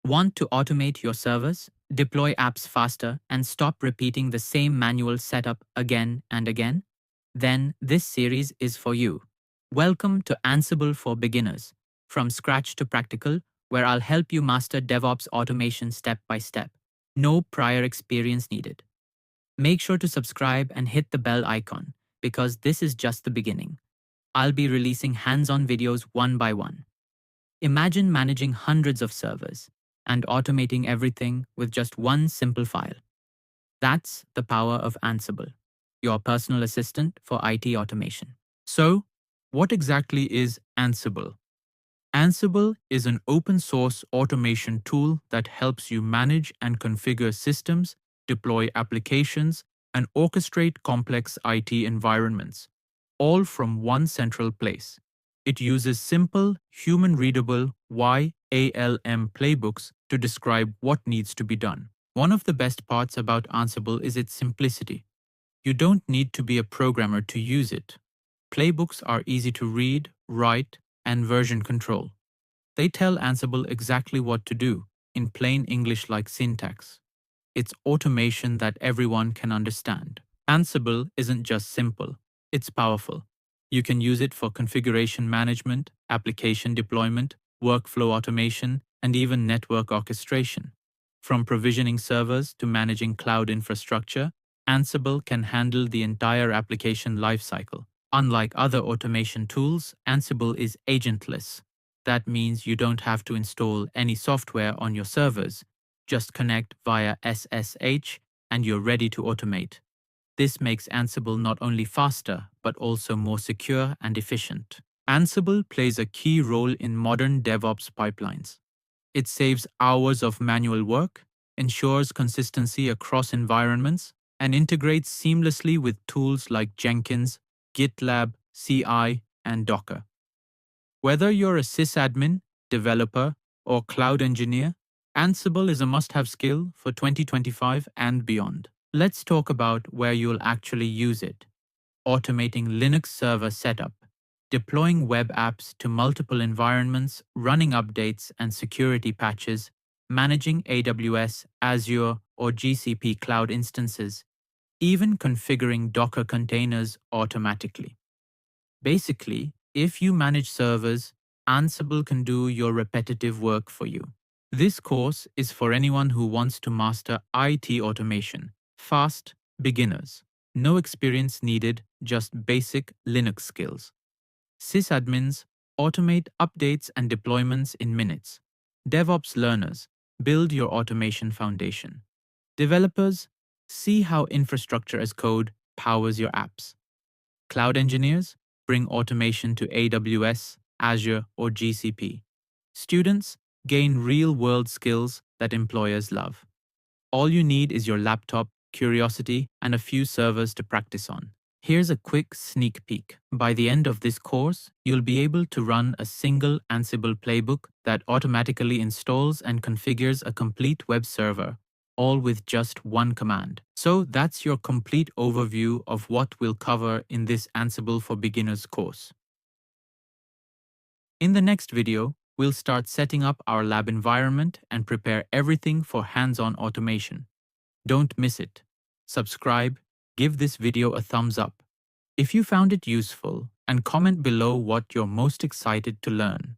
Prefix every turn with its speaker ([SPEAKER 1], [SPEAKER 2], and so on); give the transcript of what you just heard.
[SPEAKER 1] Want to automate your servers, deploy apps faster, and stop repeating the same manual setup again and again? Then this series is for you. Welcome to Ansible for Beginners, from scratch to practical, where I'll help you master DevOps automation step by step. No prior experience needed. Make sure to subscribe and hit the bell icon, because this is just the beginning. I'll be releasing hands-on videos one by one. Imagine managing hundreds of servers and automating everything with just one simple file. That's the power of Ansible, your personal assistant for IT automation.
[SPEAKER 2] So, what exactly is Ansible? Ansible is an open-source automation tool that helps you manage and configure systems, deploy applications, and orchestrate complex IT environments, all from one central place. It uses simple, human-readable YAML playbooks to describe what needs to be done. One of the best parts about Ansible is its simplicity. You don't need to be a programmer to use it. Playbooks are easy to read, write, and version control. They tell Ansible exactly what to do, in plain English-like syntax. It's automation that everyone can understand. Ansible isn't just simple, it's powerful. You can use it for configuration management, application deployment, workflow automation, and even network orchestration. From provisioning servers to managing cloud infrastructure, Ansible can handle the entire application lifecycle. Unlike other automation tools, Ansible is agentless. That means you don't have to install any software on your servers. Just connect via SSH and you're ready to automate. This makes Ansible not only faster, but also more secure and efficient. Ansible plays a key role in modern DevOps pipelines. It saves hours of manual work, ensures consistency across environments, and integrates seamlessly with tools like Jenkins, GitLab, CI, and Docker. Whether you're a SysAdmin, developer, or cloud engineer, Ansible is a must-have skill for 2025 and beyond. Let's talk about where you'll actually use it. Automating Linux server setup, deploying web apps to multiple environments, running updates and security patches, managing AWS, Azure, or GCP cloud instances, even configuring Docker containers automatically. Basically, if you manage servers, Ansible can do your repetitive work for you. This course is for anyone who wants to master IT automation. Fast, beginners. No experience needed, just basic Linux skills. SysAdmins automate updates and deployments in minutes. DevOps learners build your automation foundation. Developers see how infrastructure as code powers your apps. Cloud engineers bring automation to AWS, Azure, or GCP. Students gain real-world skills that employers love. All you need is your laptop, curiosity, and a few servers to practice on. Here's a quick sneak peek. By the end of this course, you'll be able to run a single Ansible playbook that automatically installs and configures a complete web server, all with just one command. So that's your complete overview of what we'll cover in this Ansible for Beginners course. In the next video, we'll start setting up our lab environment and prepare everything for hands-on automation. Don't miss it. Subscribe, give this video a thumbs up if you found it useful, and comment below what you're most excited to learn.